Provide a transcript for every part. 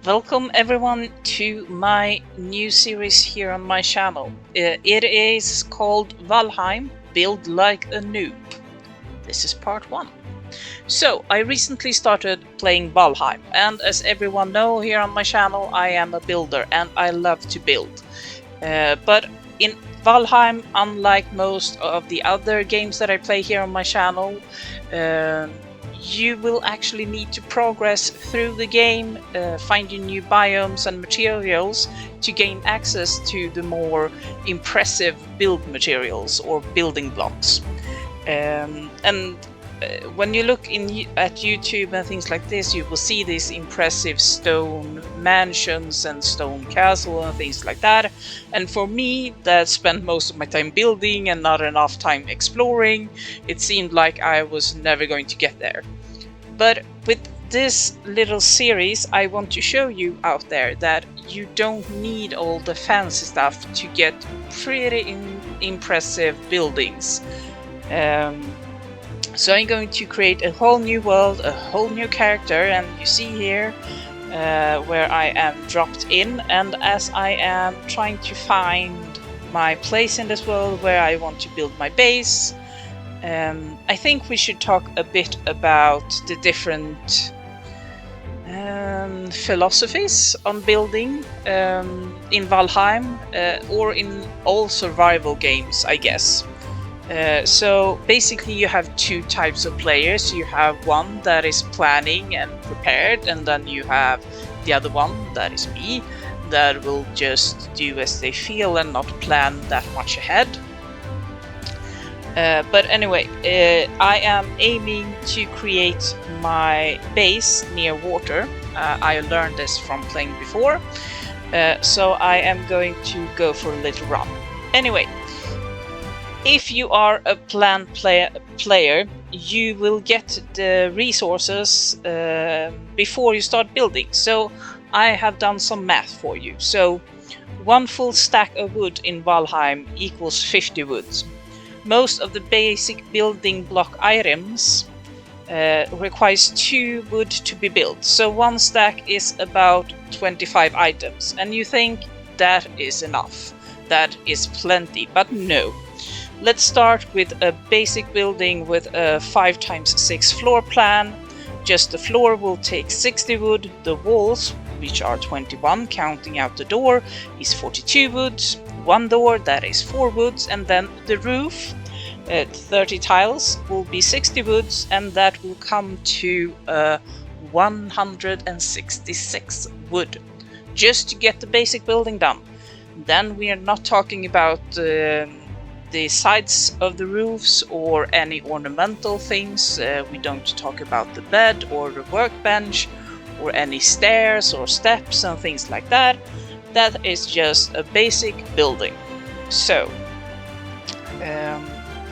Welcome everyone to my new series here on my channel. It is called Valheim, Build Like a Noob. This is part 1. So, I recently started playing Valheim, and as everyone knows here on my channel, I am a builder and I love to build. But in Valheim, unlike most of the other games that I play here on my channel, you will actually need to progress through the game, finding new biomes and materials to gain access to the more impressive build materials or building blocks. When you look at YouTube and things like this, you will see these impressive stone mansions and stone castle and things like that. And for me, that spent most of my time building and not enough time exploring, it seemed like I was never going to get there. But with this little series, I want to show you out there that you don't need all the fancy stuff to get pretty impressive buildings. So I'm going to create a whole new world, a whole new character, and you see here where I am dropped in, and as I am trying to find my place in this world where I want to build my base, I think we should talk a bit about the different philosophies on building in Valheim or in all survival games, I guess. So basically you have two types of players. You have one that is planning and prepared, and then you have the other one, that is me, that will just do as they feel and not plan that much ahead. But anyway, I am aiming to create my base near water. I learned this from playing before, so I am going to go for a little run. Anyway, if you are a planned player, you will get the resources before you start building. So I have done some math for you. So one full stack of wood in Valheim equals 50 woods. Most of the basic building block items requires 2 wood to be built. So one stack is about 25 items. And you think that is enough. That is plenty, but no. Let's start with a basic building with a 5x6 floor plan. Just the floor will take 60 wood. The walls, which are 21 counting out the door, is 42 woods. One door, that is 4 woods, and then the roof, 30 tiles, will be 60 woods, and that will come to 166 wood, just to get the basic building done. Then we are not talking about the sides of the roofs or any ornamental things. We don't talk about the bed or the workbench or any stairs or steps and things like that. That is just a basic building. So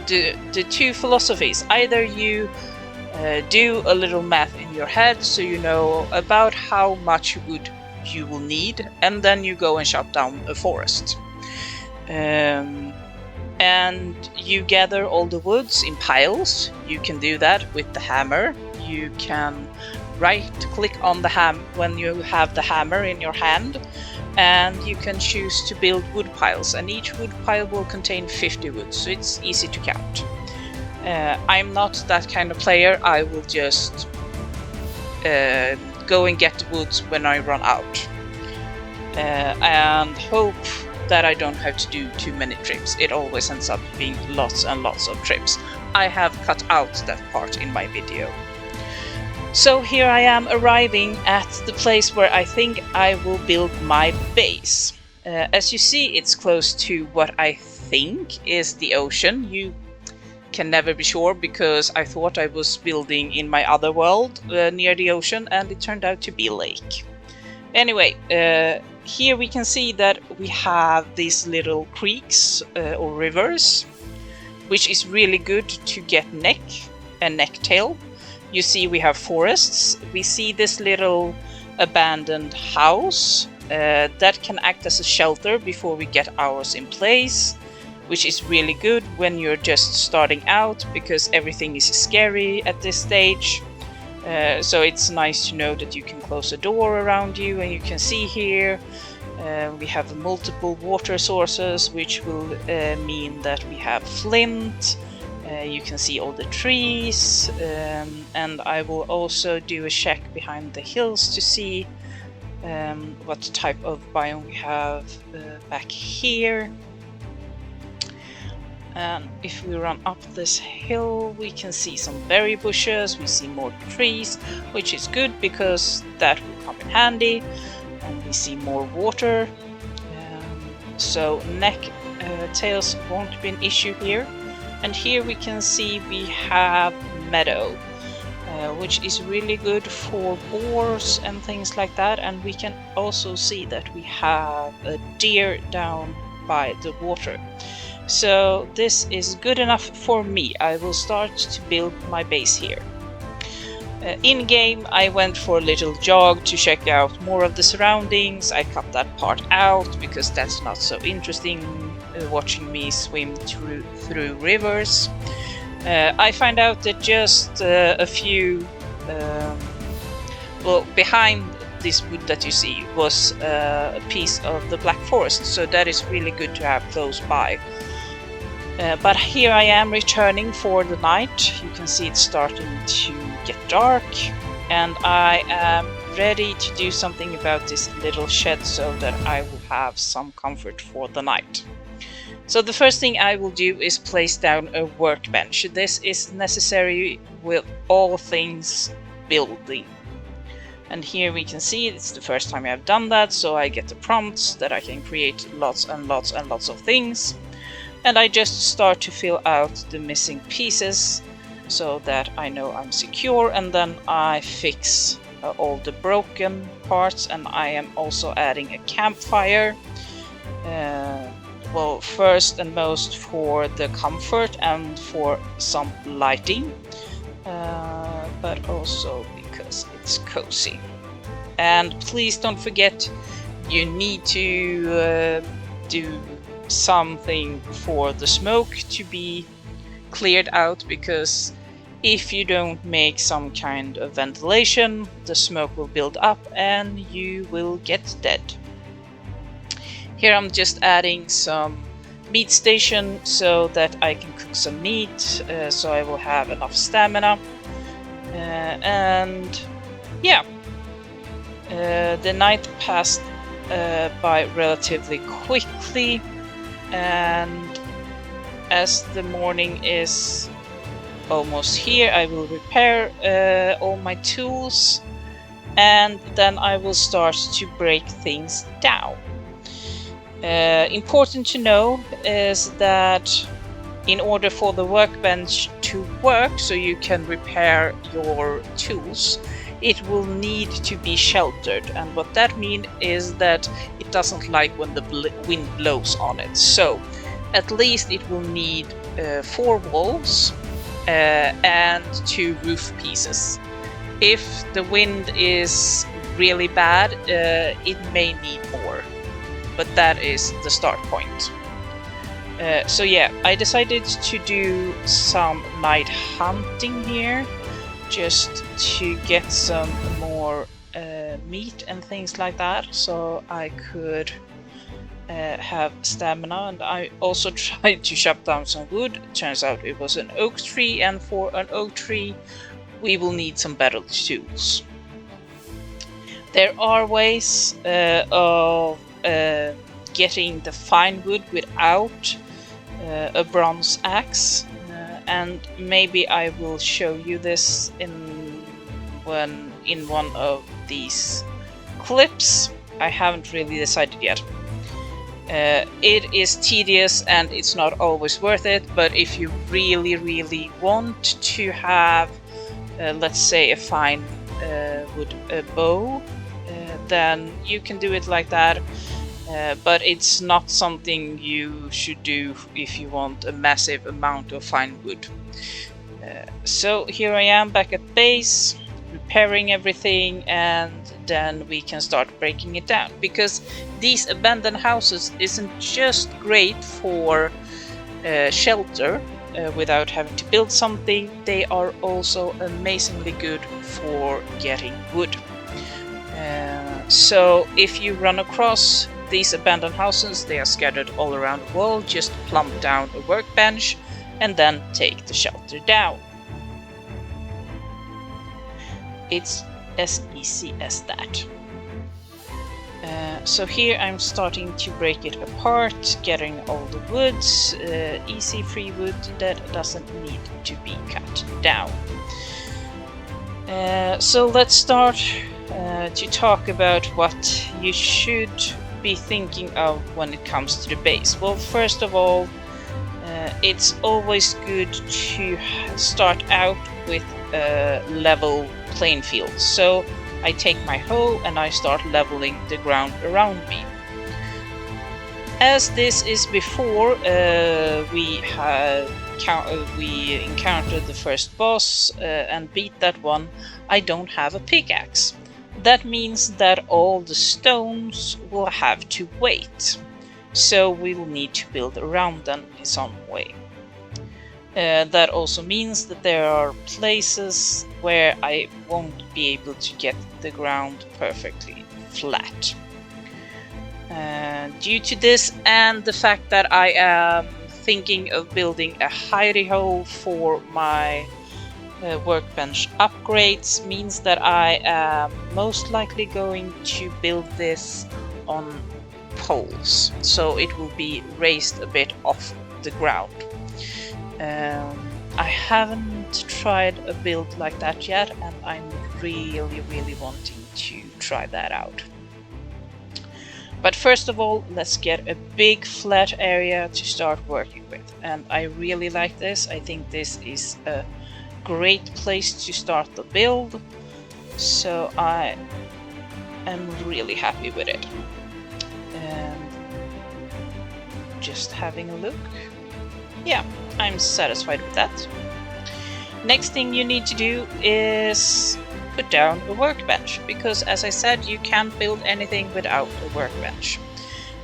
the two philosophies: either you do a little math in your head so you know about how much wood you will need, and then you go and chop down a forest. And you gather all the woods in piles. You can do that with the hammer. You can right click on the hammer when you have the hammer in your hand, and you can choose to build wood piles, and each wood pile will contain 50 wood, so it's easy to count. I'm not that kind of player. I will just go and get the woods when I run out, and hope that I don't have to do too many trips. It always ends up being lots and lots of trips. I have cut out that part in my video. So here I am arriving at the place where I think I will build my base. As you see, it's close to what I think is the ocean. You can never be sure, because I thought I was building in my other world near the ocean, and it turned out to be a lake. Anyway, here we can see that we have these little creeks or rivers, which is really good to get neck and necktail. You see we have forests. We see this little abandoned house that can act as a shelter before we get ours in place, which is really good when you're just starting out, because everything is scary at this stage. So it's nice to know that you can close a door around you, and you can see here we have multiple water sources, which will mean that we have flint. You can see all the trees, and I will also do a check behind the hills to see what type of biome we have back here. And if we run up this hill, we can see some berry bushes, we see more trees, which is good because that will come in handy, and we see more water. So neck tails won't be an issue here. And here we can see we have meadow, which is really good for boars and things like that. And we can also see that we have a deer down by the water. So this is good enough for me. I will start to build my base here. In game, I went for a little jog to check out more of the surroundings. I cut that part out because that's not so interesting, watching me swim through rivers. I find out that just a few, well, behind this wood that you see was a piece of the Black Forest, so that is really good to have close by. But here I am returning for the night. You can see it's starting to get dark, and I am ready to do something about this little shed so that I will have some comfort for the night. So the first thing I will do is place down a workbench. This is necessary with all things building. And here we can see it's the first time I have done that, so I get the prompts that I can create lots and lots and lots of things. And I just start to fill out the missing pieces so that I know I'm secure, and then I fix all the broken parts, and I am also adding a campfire. Well, first and most for the comfort and for some lighting, but also because it's cozy. And please don't forget, you need to do something for the smoke to be cleared out, because if you don't make some kind of ventilation, the smoke will build up and you will get dead. Here I'm just adding some meat station so that I can cook some meat, so I will have enough stamina. And yeah, the night passed by relatively quickly, and as the morning is almost here, I will repair all my tools, and then I will start to break things down. Important to know is that in order for the workbench to work, so you can repair your tools, it will need to be sheltered, and what that means is that it doesn't like when the wind blows on it. So at least it will need 4 walls and 2 roof pieces. If the wind is really bad, it may need more, but that is the start point. So yeah, I decided to do some night hunting here, just to get some more meat and things like that, so I could have stamina. And I also tried to chop down some wood. Turns out it was an oak tree, and for an oak tree we will need some better tools. There are ways of getting the fine wood without a bronze axe, and maybe I will show you this in one of these clips. I haven't really decided yet. It is tedious and it's not always worth it, but if you really want to have, let's say, a fine wood bow, then you can do it like that. But it's not something you should do if you want a massive amount of fine wood. So here I am back at base, repairing everything, and then we can start breaking it down, because these abandoned houses isn't just great for shelter, without having to build something. They are also amazingly good for getting wood. So if you run across these abandoned houses, they are scattered all around the world, just plump down a workbench and then take the shelter down. It's as easy as that. So here I'm starting to break it apart, getting all the woods, easy free wood that doesn't need to be cut down. So let's start to talk about what you should be thinking of when it comes to the base. Well, first of all, it's always good to start out with a level playing field. So I take my hoe and I start leveling the ground around me. As this is before we encountered the first boss and beat that one, I don't have a pickaxe. That means that all the stones will have to wait. So we will need to build around them in some way. That also means that there are places where I won't be able to get the ground perfectly flat. Due to this and the fact that I am thinking of building a hidey hole for my workbench upgrades, means that I am most likely going to build this on poles, so it will be raised a bit off the ground. I haven't tried a build like that yet, and I'm really wanting to try that out. But first of all, let's get a big flat area to start working with, and I really like this. I think this is a great place to start the build, so I am really happy with it. And just having a look, yeah, I'm satisfied with that. Next thing you need to do is put down a workbench, because as I said, you can't build anything without a workbench.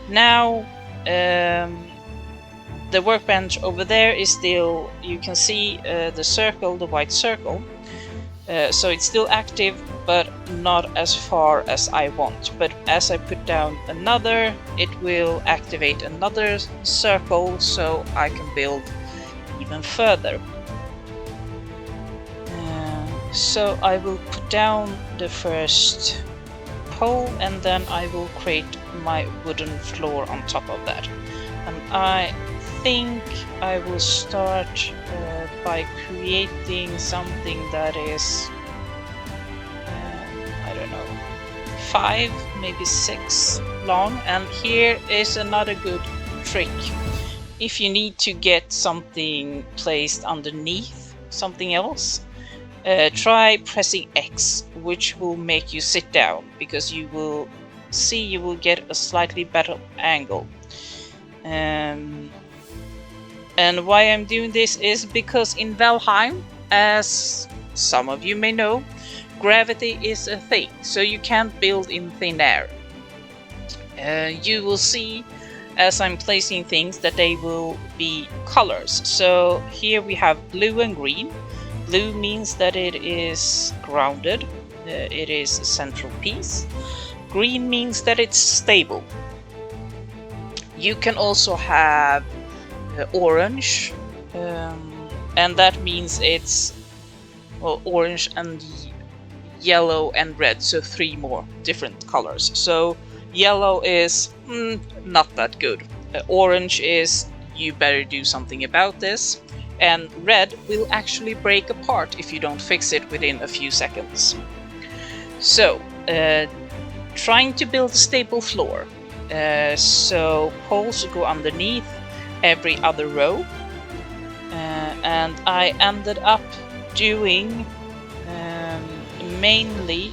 Now the workbench over there is still, you can see the circle, the white circle, so it's still active but not as far as I want. But as I put down another, it will activate another circle, so I can build even further. So I will put down the first pole and then I will create my wooden floor on top of that. And I think I will start by creating something that is, I don't know, 5, maybe 6 long. And here is another good trick. If you need to get something placed underneath something else, try pressing X, which will make you sit down, because you will see you will get a slightly better angle. And why I'm doing this is because in Valheim, as some of you may know, gravity is a thing, so you can't build in thin air. You will see as I'm placing things that they will be colors. So here we have blue and green. Blue means that it is grounded, it is a central piece. Green means that it's stable. You can also have orange, and that means it's, well, orange and yellow and red, so 3 more different colors. So yellow is not that good. Orange is, you better do something about this. And red will actually break apart if you don't fix it within a few seconds. So, trying to build a stable floor. So poles go underneath every other row. And I ended up doing mainly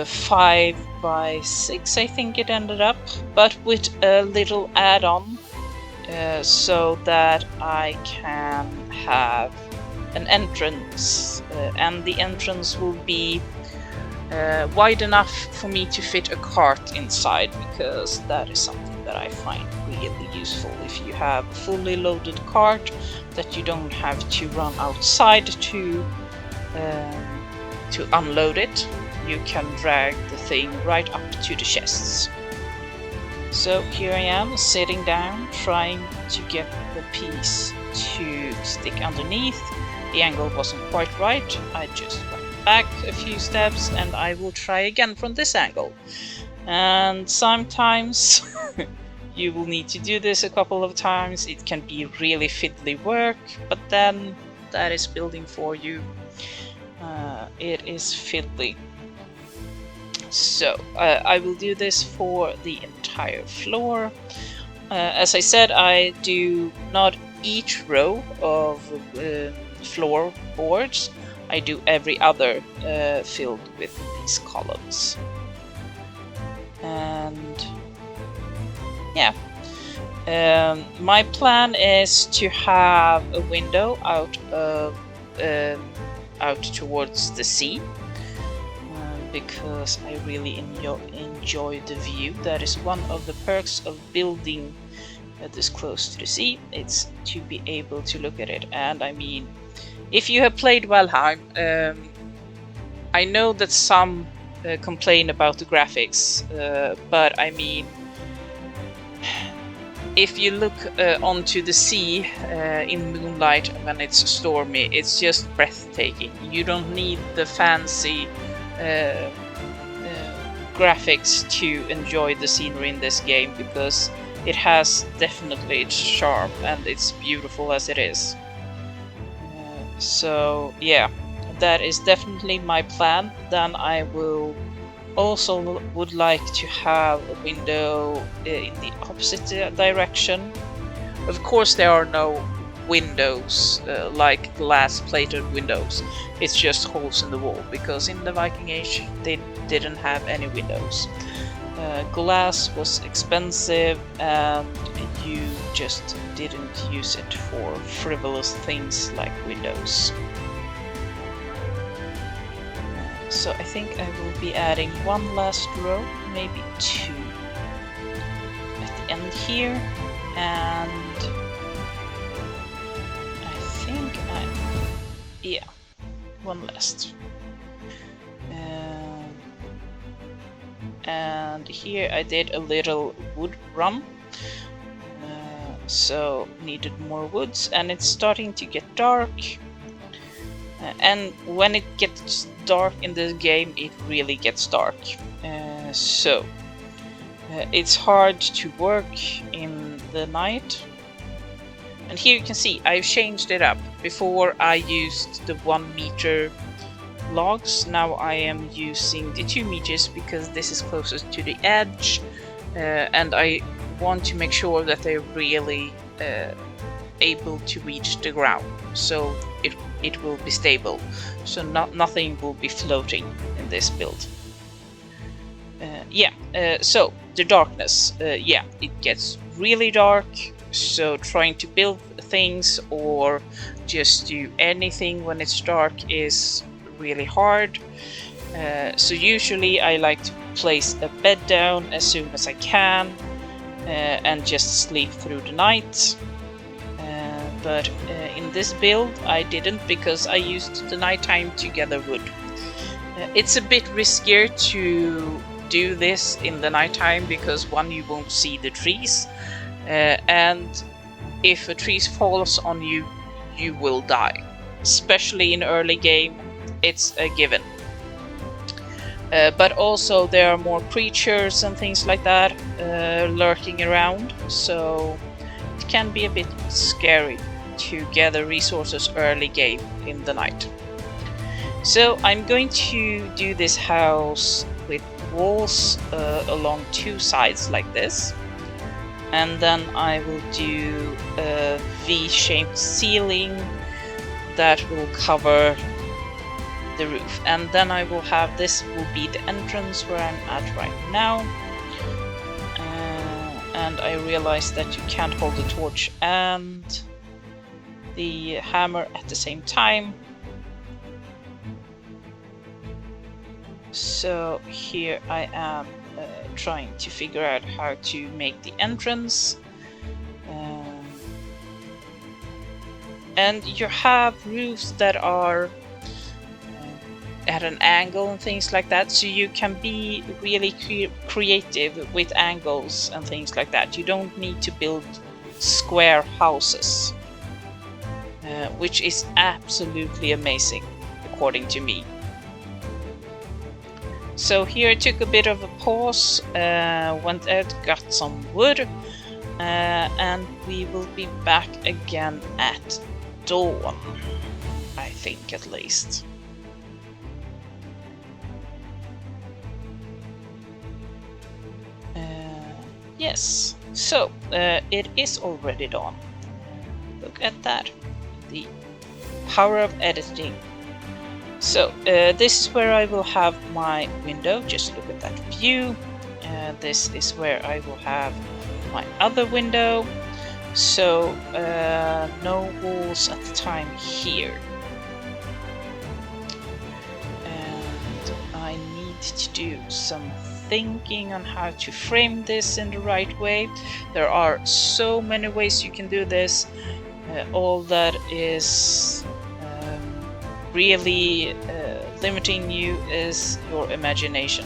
5 by 6, I think it ended up, but with a little add-on. So that I can have an entrance, and the entrance will be wide enough for me to fit a cart inside, because that is something that I find really useful. If you have a fully loaded cart that you don't have to run outside to unload it, you can drag the thing right up to the chests. So here I am sitting down trying to get the piece to stick underneath. The angle wasn't quite right. I just went back a few steps and I will try again from this angle. And sometimes you will need to do this a couple of times. It can be really fiddly work, but then that is building for you. It is fiddly. So I will do this for the entire floor. As I said, I do not each row of floorboards. I do every other filled with these columns. And yeah, my plan is to have a window out towards the sea, because I really enjoy the view. That is one of the perks of building this close to the sea. It's to be able to look at it. And I mean, if you have played Valheim, I know that some complain about the graphics, but I mean, if you look onto the sea in moonlight when it's stormy, it's just breathtaking. You don't need the fancy graphics to enjoy the scenery in this game, because it has definitely its charm and it's beautiful as it is. So yeah, that is definitely my plan. Then I will also would like to have a window in the opposite direction. Of course there are no windows like glass plated windows. It's just holes in the wall, because in the Viking Age they didn't have any windows. Glass was expensive and you just didn't use it for frivolous things like windows. So I think I will be adding one last row, maybe two at the end here, and I think yeah, one last. And here I did a little wood run, so needed more woods, and it's starting to get dark. And when it gets dark in this game, it really gets dark. So it's hard to work in the night. And here you can see I've changed it up. Before I used the 1 meter logs, now I am using the 2 meters because this is closest to the edge, and I want to make sure that they're really able to reach the ground, so it will be stable, so nothing will be floating in this build. So the darkness, yeah, it gets really dark, so trying to build things or just do anything when it's dark is really hard. So usually I like to place a bed down as soon as I can and just sleep through the night. But in this build I didn't, because I used the nighttime to gather wood. It's a bit riskier to do this in the nighttime because one, you won't see the trees, and if a tree falls on you, you will die. Especially in early game, it's a given. But also there are more creatures and things like that lurking around, so it can be a bit scary to gather resources early game in the night. So I'm going to do this house with walls along 2 sides like this, and then I will do a V-shaped ceiling that will cover the roof, and then I will have this will be the entrance where I'm at right now. And I realized that you can't hold the torch and the hammer at the same time. So here I am trying to figure out how to make the entrance. And you have roofs that are at an angle and things like that, so you can be really creative with angles and things like that. You don't need to build square houses, which is absolutely amazing according to me. So here I took a bit of a pause, went out, got some wood, and we will be back again at dawn, I think, at least. Yes, so it is already dawn. Look at that, the power of editing. So this is where I will have my window. Just look at that view. This is where I will have my other window. So no walls at the time here. And I need to do some thinking on how to frame this in the right way. There are so many ways you can do this. All that is really limiting you is your imagination.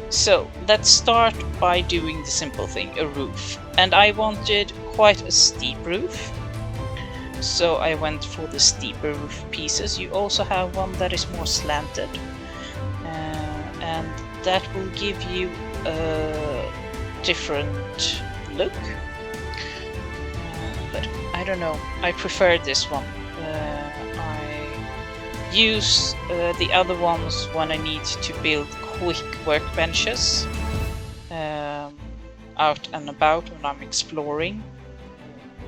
So let's start by doing the simple thing, a roof. And I wanted quite a steep roof, so I went for the steeper roof pieces. You also have one that is more slanted, and that will give you a different look. But I don't know, I prefer this one. I use the other ones when I need to build quick workbenches out and about when I'm exploring.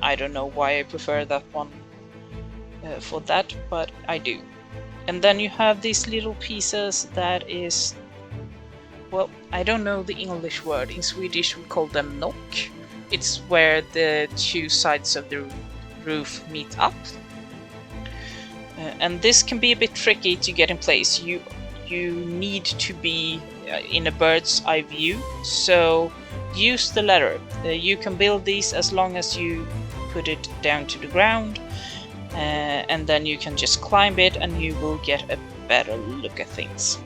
I don't know why I prefer that one for that, but I do. And then you have these little pieces that is, well, I don't know the English word. In Swedish we call them nock. It's where the two sides of the roof meet up. And this can be a bit tricky to get in place. You need to be in a bird's eye view, so use the ladder. You can build these as long as you put it down to the ground, and then you can just climb it and you will get a better look at things,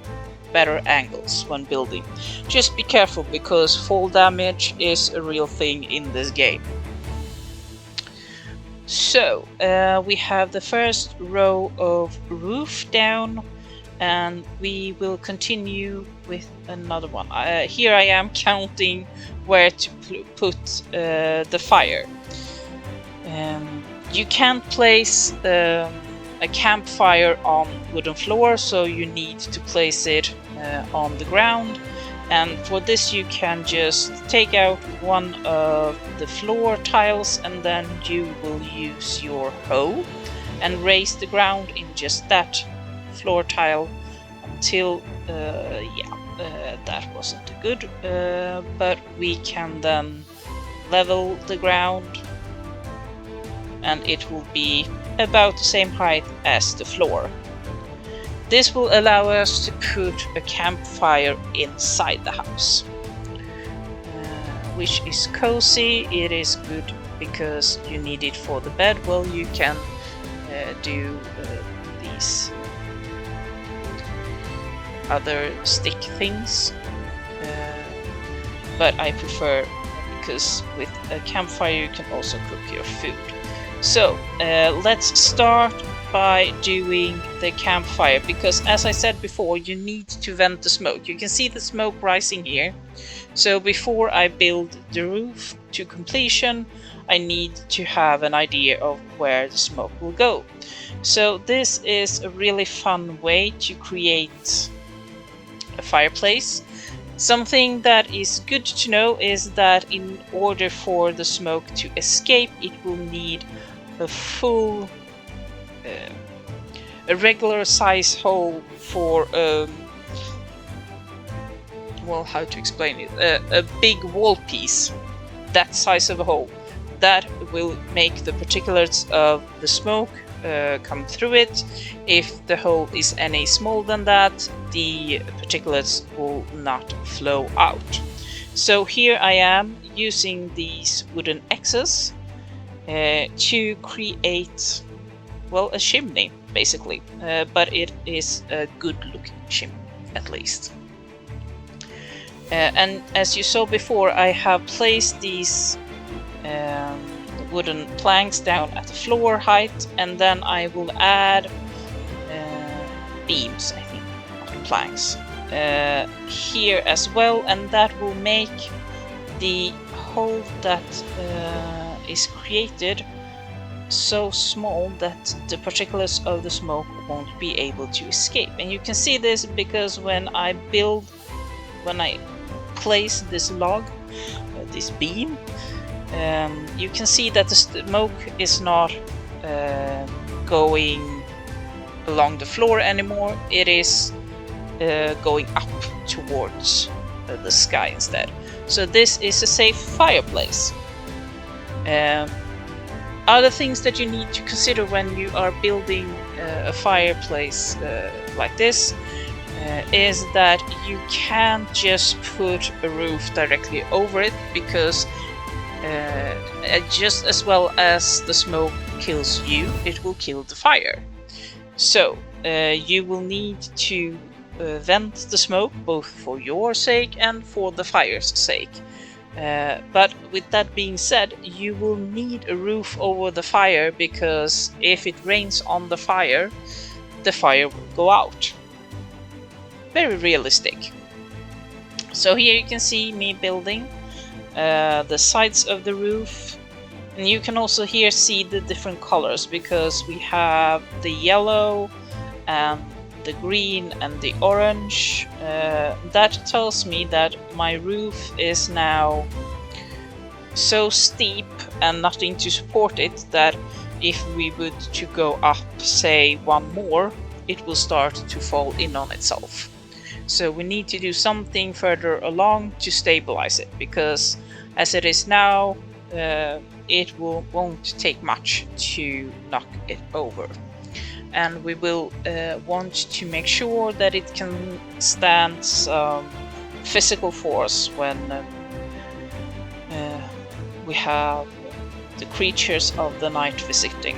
better angles when building. Just be careful, because fall damage is a real thing in this game. So we have the first row of roof down, and we will continue with another one. Here I am counting where to put the fire. You can't place a campfire on wooden floor, so you need to place it on the ground. And for this you can just take out one of the floor tiles, and then you will use your hoe and raise the ground in just that floor tile until that wasn't good, but we can then level the ground and it will be about the same height as the floor. This will allow us to put a campfire inside the house, which is cozy. It is good because you need it for the bed. Well, you can do these other stick things, but I prefer, because with a campfire you can also cook your food. So let's start by doing the campfire, because as I said before, you need to vent the smoke. You can see the smoke rising here. So before I build the roof to completion, I need to have an idea of where the smoke will go. So this is a really fun way to create a fireplace. Something that is good to know is that in order for the smoke to escape, it will need a full a regular size hole for well, how to explain it, a big wall piece, that size of a hole. That will make the particulates of the smoke come through it. If the hole is any smaller than that, the particulates will not flow out. So here I am using these wooden X's to create, well, a chimney basically, but it is a good looking chimney at least. And as you saw before, I have placed these wooden planks down at the floor height, and then I will add beams, I think, not planks, here as well, and that will make the hole that is created so small that the particulates of the smoke won't be able to escape. And you can see this because when I place this log, this beam, you can see that the smoke is not going along the floor anymore. It is going up towards the sky instead. So this is a safe fireplace. Other things that you need to consider when you are building a fireplace like this is that you can't just put a roof directly over it, because just as well as the smoke kills you, it will kill the fire. So you will need to vent the smoke, both for your sake and for the fire's sake. But with that being said, you will need a roof over the fire, because if it rains on the fire will go out. Very realistic. So here you can see me building the sides of the roof, and you can also here see the different colors, because we have the yellow and the green and the orange. That tells me that my roof is now so steep and nothing to support it that if we would to go up, say, one more, it will start to fall in on itself. So we need to do something further along to stabilize it, because as it is now, it won't take much to knock it over. And we will want to make sure that it can stand some physical force when we have the creatures of the night visiting,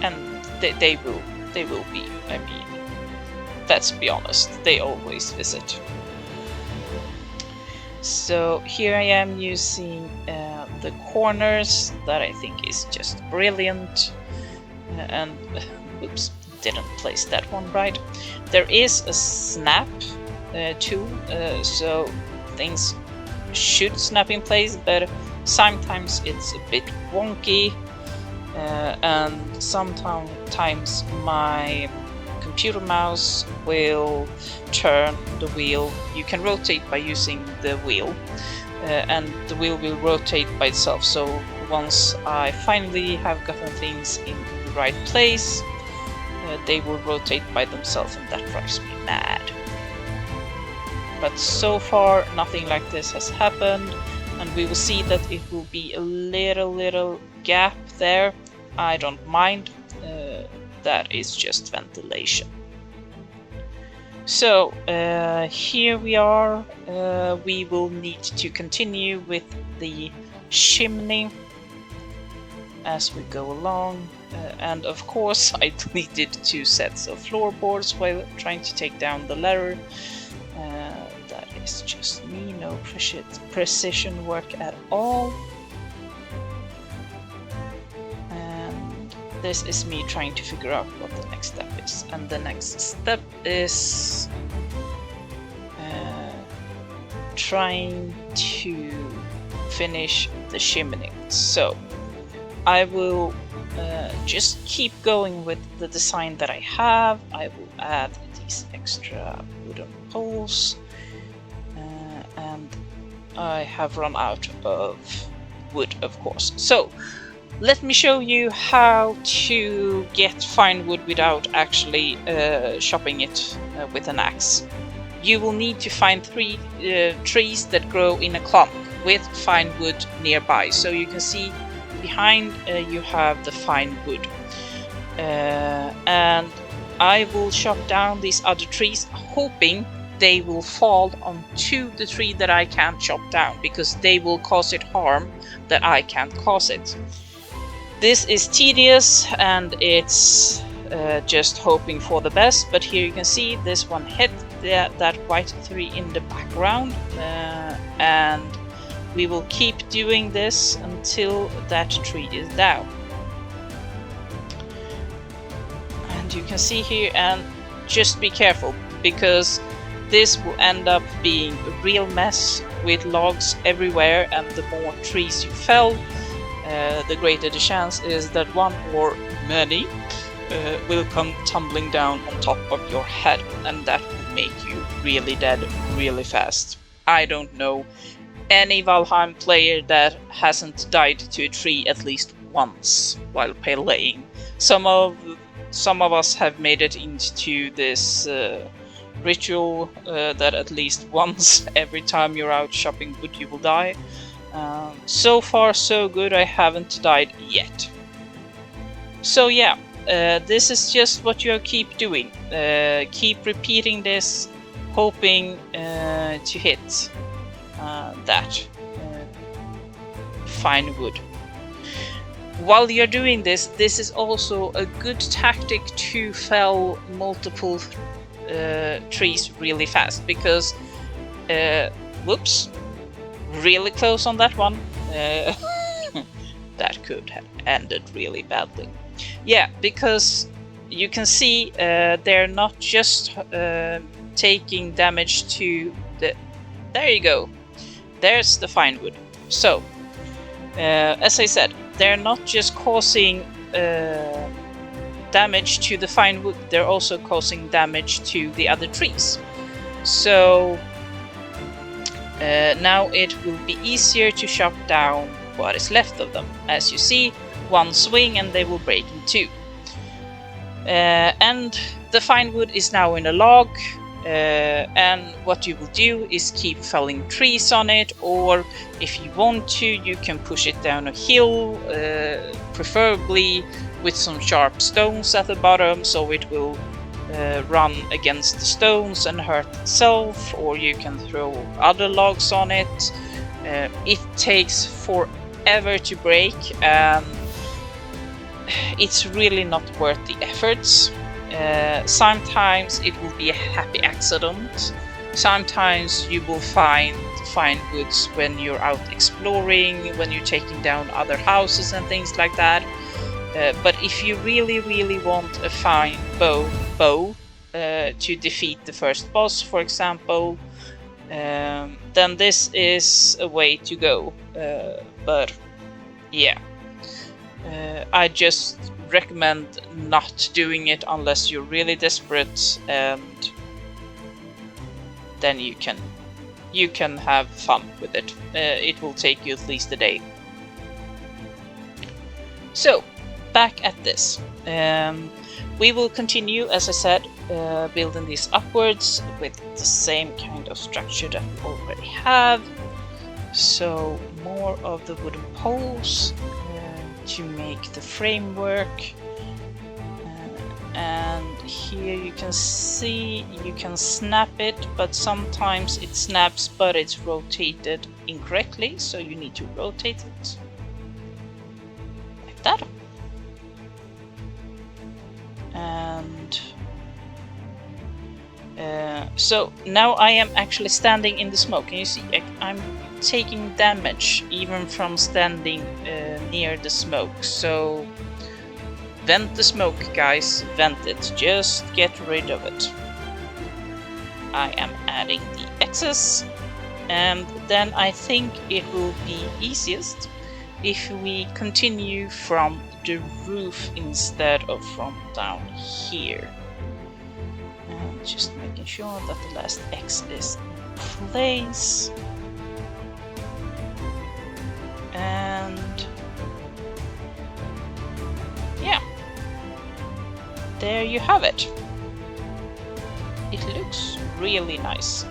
and they will be. I mean, let's be honest, they always visit. So here I am using the corners, that I think is just brilliant. And oops, didn't place that one right. There is a snap tool, so things should snap in place, but sometimes it's a bit wonky, and sometimes my computer mouse will turn the wheel. You can rotate by using the wheel, and the wheel will rotate by itself. So once I finally have gotten things in the right place, they will rotate by themselves, and that drives me mad. But so far nothing like this has happened, and we will see that it will be a little gap there. I don't mind, that is just ventilation. So here we are. We will need to continue with the chimney as we go along, and of course I deleted 2 sets of floorboards while trying to take down the ladder. That is just me, no precision work at all. And this is me trying to figure out what the next step is. And the next step is trying to finish the chimney. So I will just keep going with the design that I have. I will add these extra wooden poles, and I have run out of wood, of course. So let me show you how to get fine wood without actually chopping it with an axe. You will need to find 3 trees that grow in a clump with fine wood nearby. So you can see behind you have the fine wood. and I will chop down these other trees, hoping they will fall onto the tree that I can't chop down, because they will cause it harm that I can't cause it. This is tedious, and it's just hoping for the best, but here you can see this one hit that white tree in the background, and we will keep doing this until that tree is down. And you can see here, and just be careful, because this will end up being a real mess with logs everywhere, and the more trees you fell, the greater the chance is that one or many will come tumbling down on top of your head, and that will make you really dead really fast. I don't know any Valheim player that hasn't died to a tree at least once while playing. Some of us have made it into this ritual that at least once every time you're out chopping wood you will die. So far so good, I haven't died yet. So yeah, this is just what you keep doing. Keep repeating this, hoping to hit that fine wood. While you're doing this, this is also a good tactic to fell multiple trees really fast, because whoops, really close on that one. That could have ended really badly. Yeah, because you can see they're not just taking damage to the... There you go. There's the fine wood. So, as I said, they're not just causing damage to the fine wood, they're also causing damage to the other trees. So now it will be easier to chop down what is left of them. As you see, one swing and they will break in two. And the fine wood is now in a log, and what you will do is keep felling trees on it, or if you want to, you can push it down a hill, preferably with some sharp stones at the bottom, so it will run against the stones and hurt itself, or you can throw other logs on it. It takes forever to break, and it's really not worth the efforts. Sometimes it will be a happy accident. Sometimes you will find fine woods when you're out exploring, when you're taking down other houses and things like that. But if you really want a fine bow to defeat the first boss, for example, then this is a way to go. But yeah, I just recommend not doing it unless you're really desperate, and then you can have fun with it. It will take you at least a day. So back at this, we will continue, as I said, building these upwards with the same kind of structure that we already have. So more of the wooden poles to make the framework, and here you can see you can snap it, but sometimes it snaps but it's rotated incorrectly, so you need to rotate it like that. And so now I am actually standing in the smoke, and you see I'm taking damage even from standing near the smoke. So vent the smoke, guys, vent it, just get rid of it. I am adding the excess, and then I think it will be easiest if we continue from the roof instead of from down here. And just making sure that the last X is in place. And yeah, there you have it. It looks really nice.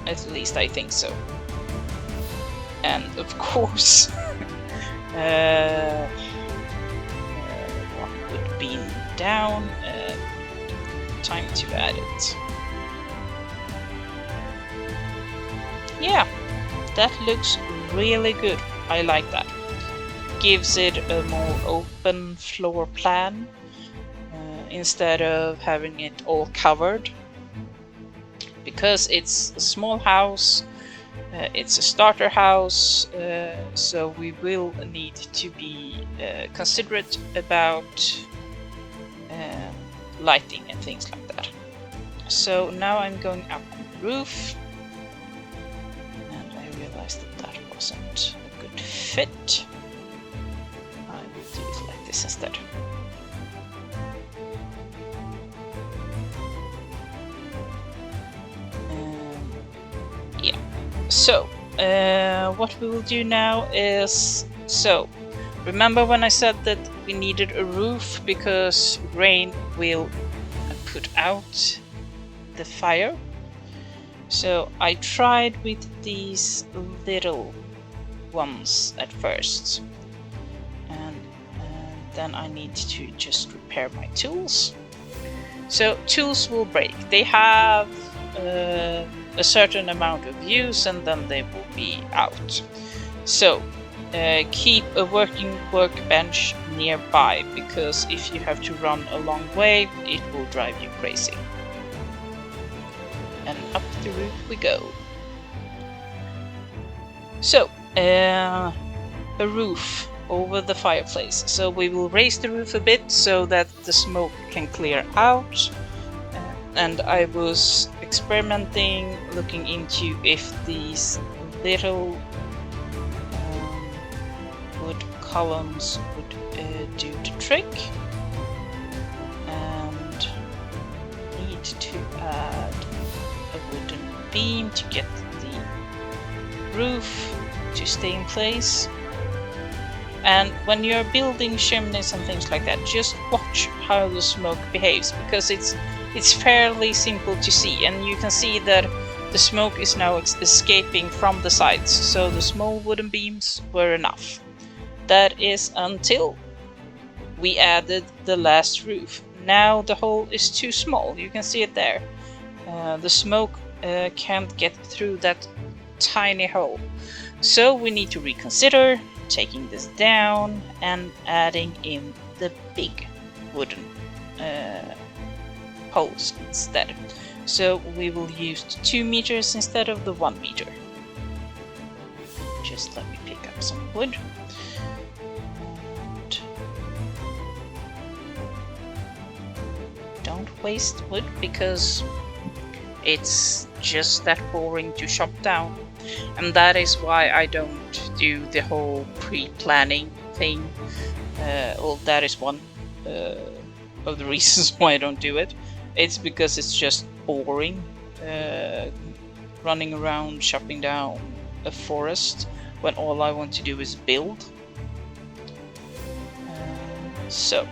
At least I think so. And of course, what would be down. Time to add it. Yeah, that looks really good. I like that. Gives it a more open floor plan instead of having it all covered. Because it's a small house, it's a starter house, so we will need to be considerate about lighting and things like that. So now I'm going up on the roof, and I realized that that wasn't a good fit. I will do it like this instead. Yeah. So what we will do now is, remember when I said that we needed a roof because rain will put out the fire? So I tried with these little ones at first, and then I need to just repair my tools. So tools will break. They have a certain amount of use and then they will be out. So keep a working workbench nearby, because if you have to run a long way, it will drive you crazy. And up the roof we go. So a roof over the fireplace. So we will raise the roof a bit so that the smoke can clear out. And I was experimenting, looking into if these little wood columns would do the trick, and need to add a wooden beam to get the roof to stay in place. And when you're building chimneys and things like that, just watch how the smoke behaves, because it's fairly simple to see, and you can see that the smoke is now escaping from the sides, so the small wooden beams were enough. That is until we added the last roof. Now the hole is too small, you can see it there. The smoke can't get through that tiny hole. So we need to reconsider taking this down and adding in the big wooden holes instead. So we will use 2 meters instead of the 1 meter. Just let me pick up some wood. And don't waste wood, because it's just that boring to chop down. And that is why I don't do the whole pre-planning thing. Well, that is one of the reasons why I don't do it. It's because it's just boring running around chopping down a forest when all I want to do is build. So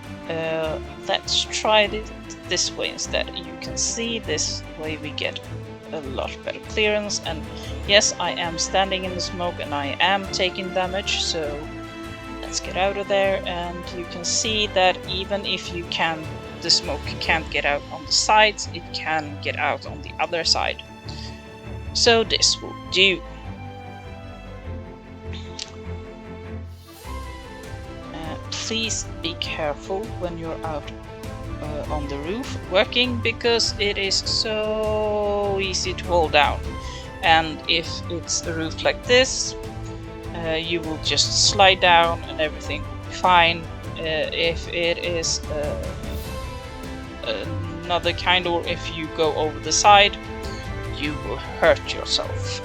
let's try it this way instead. You can see this way we get a lot better clearance, and yes, I am standing in the smoke and I am taking damage, so let's get out of there. And you can see that even if the smoke can't get out on the sides, it can get out on the other side. So this will do. Please be careful when you're out on the roof working, because it is so easy to fall down. And if it's a roof like this, you will just slide down and everything will be fine. If it is another kind, or if you go over the side, you will hurt yourself.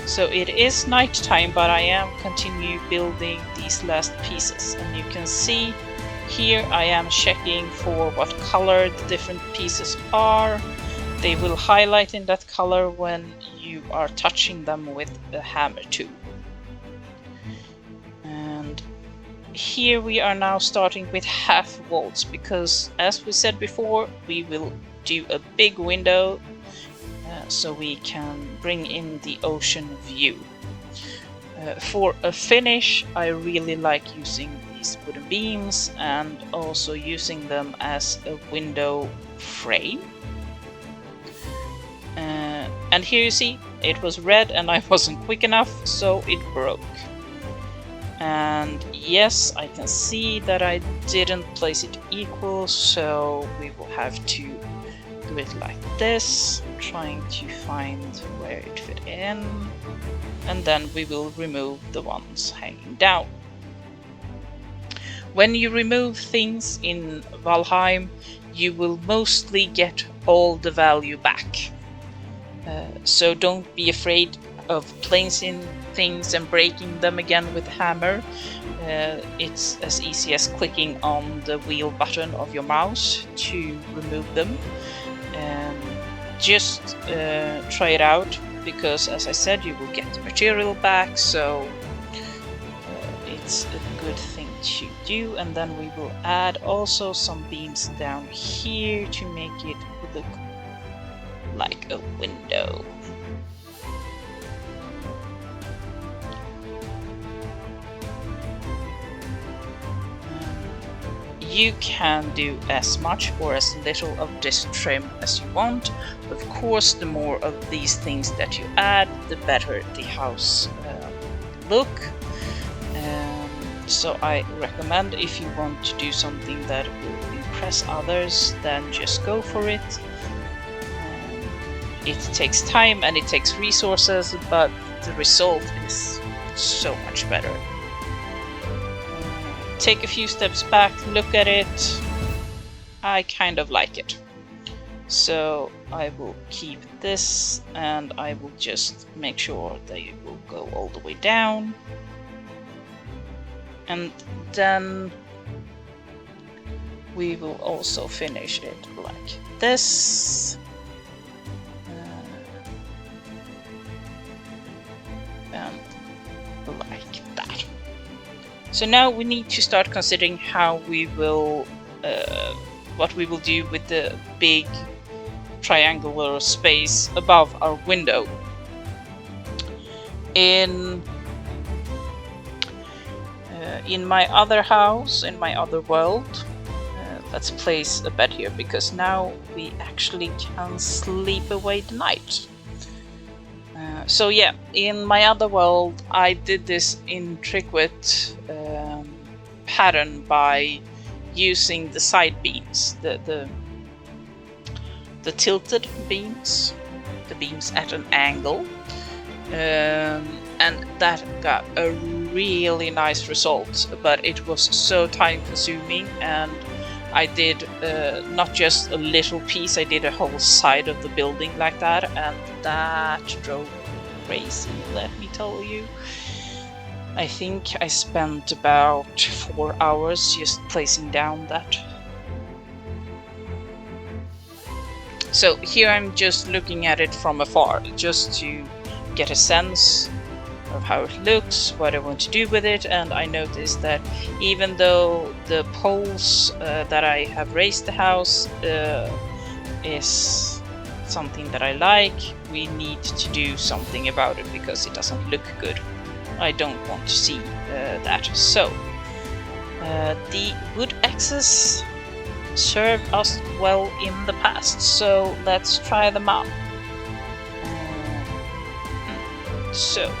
So it is night time, but I am continue building these last pieces, and you can see here I am checking for what color the different pieces are. They will highlight in that color when you are touching them with a hammer tool. And here we are now starting with half walls, because as we said before, we will do a big window so we can bring in the ocean view. For a finish, I really like using these wooden beams and also using them as a window frame. And here you see it was red and I wasn't quick enough, so it broke. And yes, I can see that I didn't place it equal, so we will have to do it like this, trying to find where it fit in, and then we will remove the ones hanging down. When you remove things in Valheim, you will mostly get all the value back. So don't be afraid of placing things and breaking them again with a hammer. It's as easy as clicking on the wheel button of your mouse to remove them. Just try it out, because as I said, you will get the material back, so it's a good thing to do. And then we will add also some beams down here to make it look like a window. You can do as much or as little of this trim as you want. Of course, the more of these things that you add, the better the house look. So I recommend, if you want to do something that will impress others, then just go for it. It takes time and it takes resources, but the result is so much better. Take a few steps back, look at it. I kind of like it. So I will keep this and I will just make sure that it will go all the way down. And then we will also finish it like this. And like that. So now we need to start considering how we will, what we will do with the big triangular space above our window. In my other house, in my other world, let's place a bed here, because now we actually can sleep away the night. So yeah, in my other world, I did this in trixs pattern by using the side beams, the tilted beams, the beams at an angle, and that got a really nice result. But it was so time consuming, and I did not just a little piece, I did a whole side of the building like that, and that drove me crazy, let me tell you. I think I spent about 4 hours just placing down that. So here I'm just looking at it from afar, just to get a sense of how it looks, what I want to do with it. And I noticed that even though the poles that I have raised the house is something that I like, we need to do something about it because it doesn't look good. I don't want to see that. So the wood axes served us well in the past, so let's try them out. So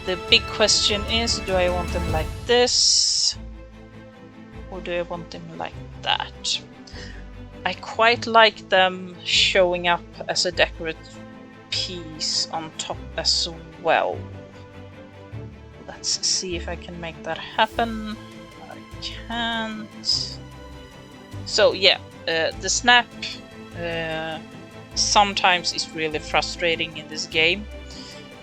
the big question is, do I want them like this or do I want them like that? I quite like them showing up as a decorative piece on top as well. Let's see if I can make that happen. I can't. So yeah, the snap sometimes is really frustrating in this game,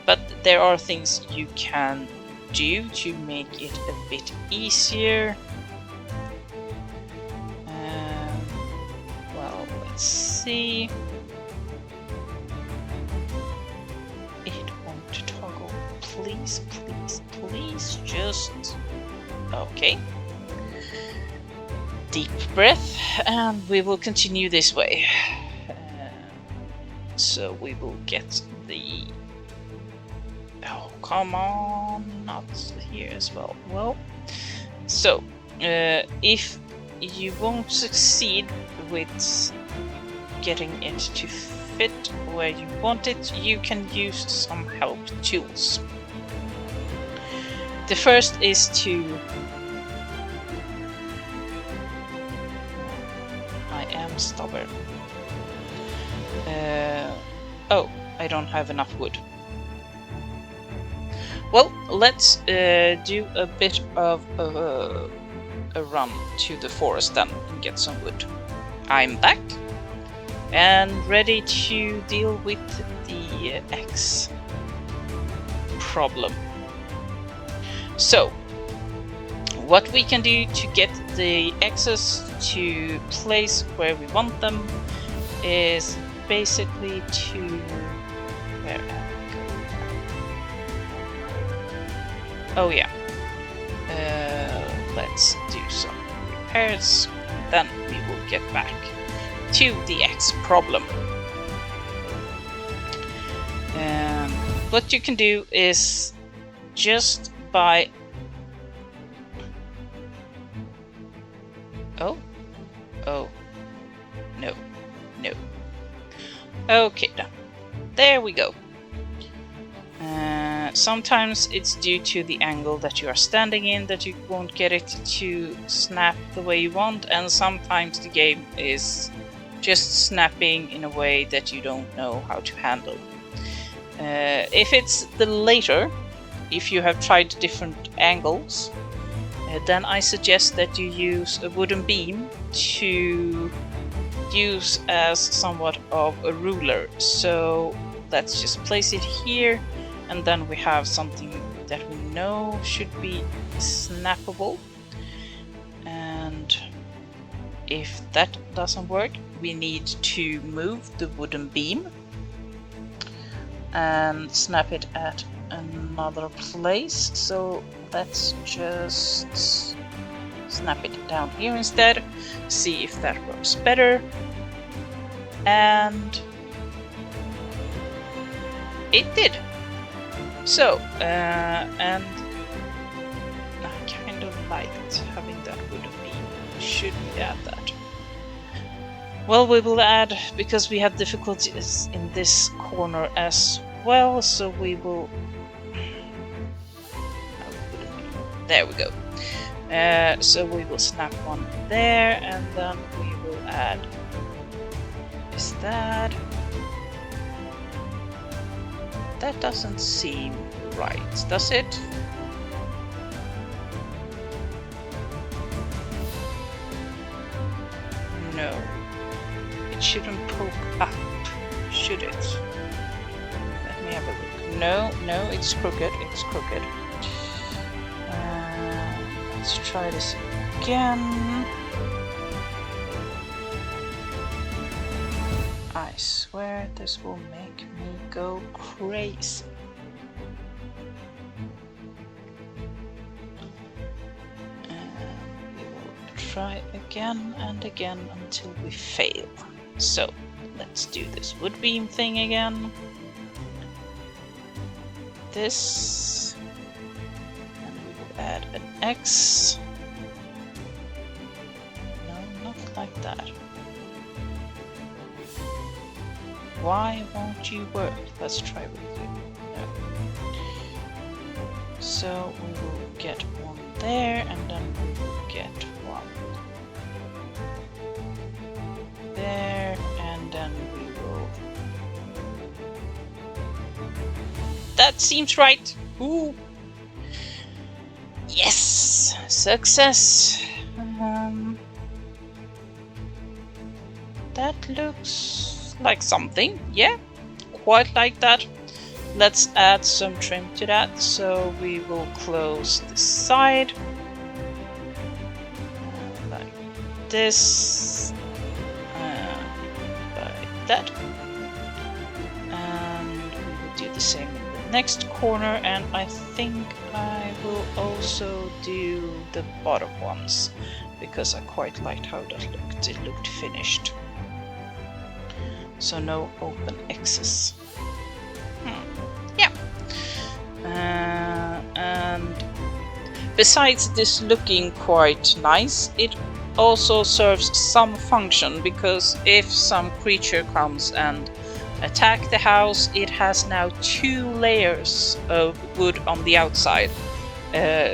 but there are things you can do to make it a bit easier. Well, let's see. It won't toggle. Please, please, please, just... Okay. Deep breath, and we will continue this way. So we will get the... Oh, come on, not here as well. Well, so if you won't succeed with getting it to fit where you want it, you can use some help tools. The first is to... I am stubborn. Oh, I don't have enough wood. Well, let's do a bit of a run to the forest then and get some wood. I'm back and ready to deal with the X problem. So, what we can do to get the X's to place where we want them is basically to... Where am I going? Oh yeah. Let's do some repairs, then we will get back to the X problem. What you can do is just by... Oh, no. Okay, done. There we go. Sometimes it's due to the angle that you are standing in that you won't get it to snap the way you want, and sometimes the game is just snapping in a way that you don't know how to handle. If it's the later, if you have tried different angles, then I suggest that you use a wooden beam to use as somewhat of a ruler. So let's just place it here, and then we have something that we know should be snappable. And if that doesn't work, we need to move the wooden beam and snap it at another place. So let's just snap it down here instead, see if that works better. And it did. So, and I kind of liked having that wooden beam. Should we add that? Well, we will add, because we have difficulties in this corner as well, so we will... There we go. So we will snap one there, and then we will add... Is that... That doesn't seem right, does it? No. It shouldn't poke up, should it? Let me have a look. No, it's crooked, let's try this again. I swear this will make me go crazy. And we will try again and again until we fail. So let's do this wood beam thing again. This, and we will add an X. No, not like that. Why won't you work? Let's try with you. No. So we will get one there, and then we will get one there, and then we will... That seems right! Ooh! Yes! Success! That looks like something, yeah, quite like that. Let's add some trim to that, so we will close this side like this, like that, and we will do the same in the next corner, and I think I will also do the bottom ones, because I quite liked how that looked. It looked finished. So no open X's. Yeah. And Besides this looking quite nice, it also serves some function, because if some creature comes and attack the house, it has now 2 layers of wood on the outside.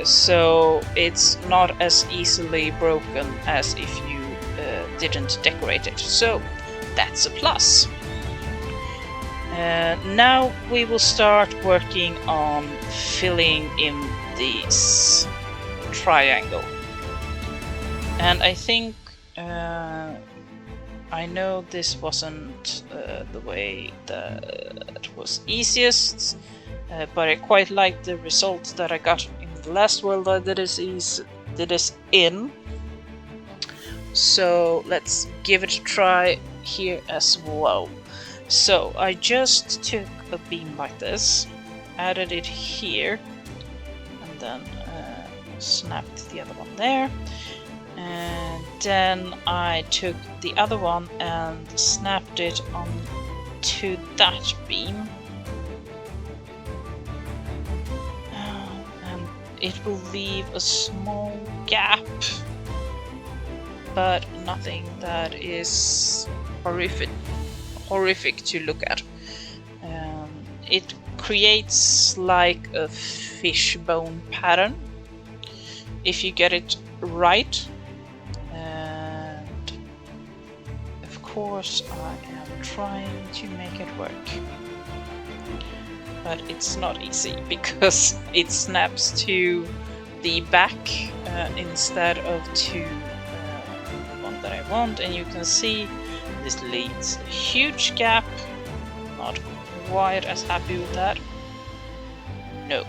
So it's not as easily broken as if you didn't decorate it. So that's a plus. Now we will start working on filling in this triangle. And I think I know this wasn't the way that was easiest, but I quite like the result that I got in the last world I did this in. So let's give it a try here as well. So I just took a beam like this, added it here, and then snapped the other one there. And then I took the other one and snapped it onto that beam. And it will leave a small gap, but nothing that is horrific to look at. It creates like a fishbone pattern if you get it right. And of course I am trying to make it work, but it's not easy because it snaps to the back instead of to the one that I want, and you can see this leaves a huge gap. Not quite as happy with that. No.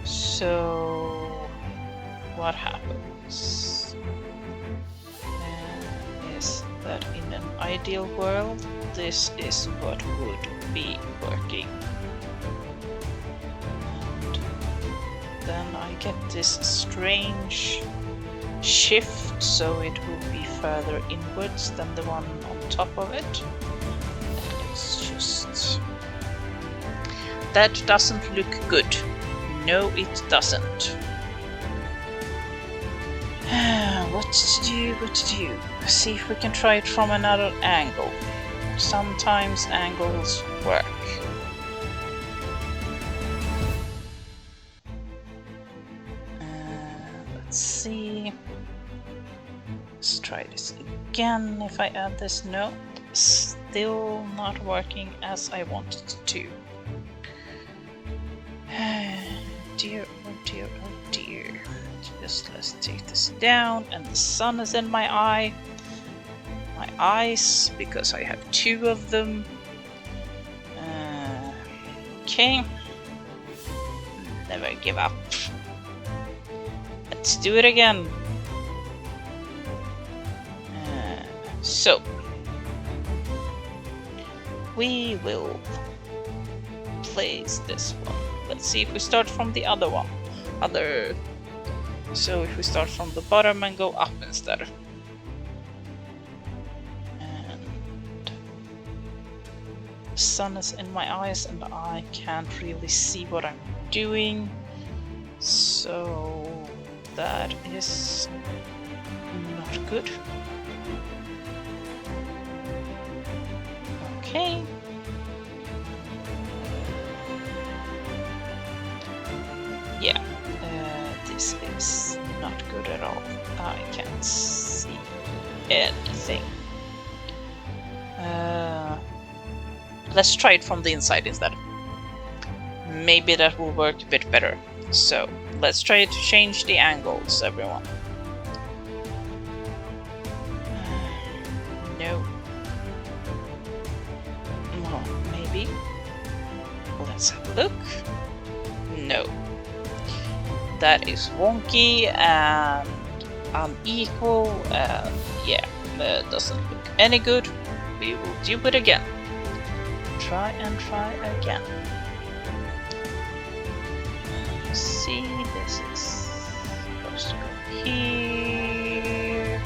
So what happens is that in an ideal world, this is what would be working. And then I get this strange shift, so it will be further inwards than the one on top of it. Let's just... That doesn't look good. No, it doesn't. What to do? See if we can try it from another angle. Sometimes angles work. Let's see. Let's try this again. If I add this, no, still not working as I wanted it to. Dear, oh dear, oh dear. Just let's take this down, and the sun is in my eye. My eyes, because I have 2 of them. Okay. Never give up. Let's do it again. So we will place this one. Let's see if we start from the other one. So if we start from the bottom and go up instead. And the sun is in my eyes and I can't really see what I'm doing. So that is not good. Okay. Yeah, this is not good at all. I can't see anything. Let's try it from the inside instead. Maybe that will work a bit better. So let's try to change the angles, everyone. No. Oh, maybe. Let's have a look. No. That is wonky and unequal, and yeah, that doesn't look any good. We will do it again. Try and try again. See, this is supposed to go here.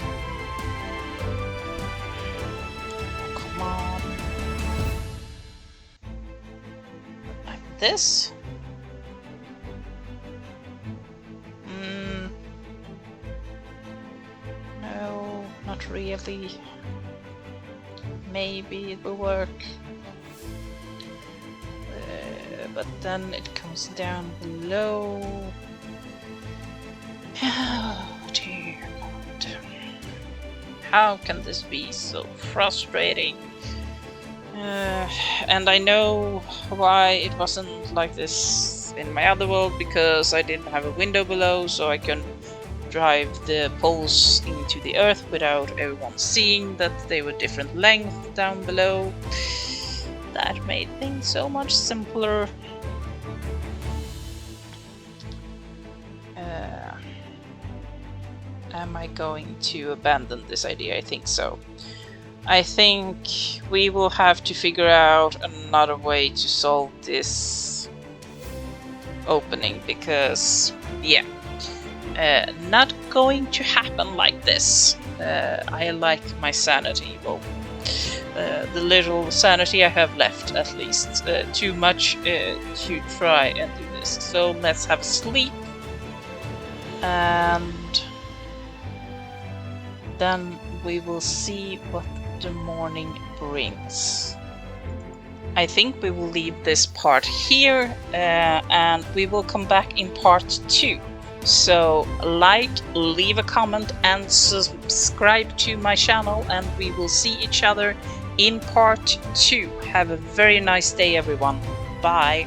Come on. Like this. Hopefully, maybe it will work. But then it comes down below. Oh dear God. How can this be so frustrating? And I know why it wasn't like this in my other world, because I didn't have a window below, so I can drive the poles into the earth without everyone seeing that they were different length down below. That made things so much simpler. Am I going to abandon this idea? I think so. I think we will have to figure out another way to solve this opening, because, yeah, not going to happen like this. I like my sanity. Well, the little sanity I have left, at least. Too much to try and do this. So let's have a sleep. And then we will see what the morning brings. I think we will leave this part here, and we will come back in part 2. So like, leave a comment, and subscribe to my channel, and we will see each other in part 2. Have a very nice day, everyone. Bye.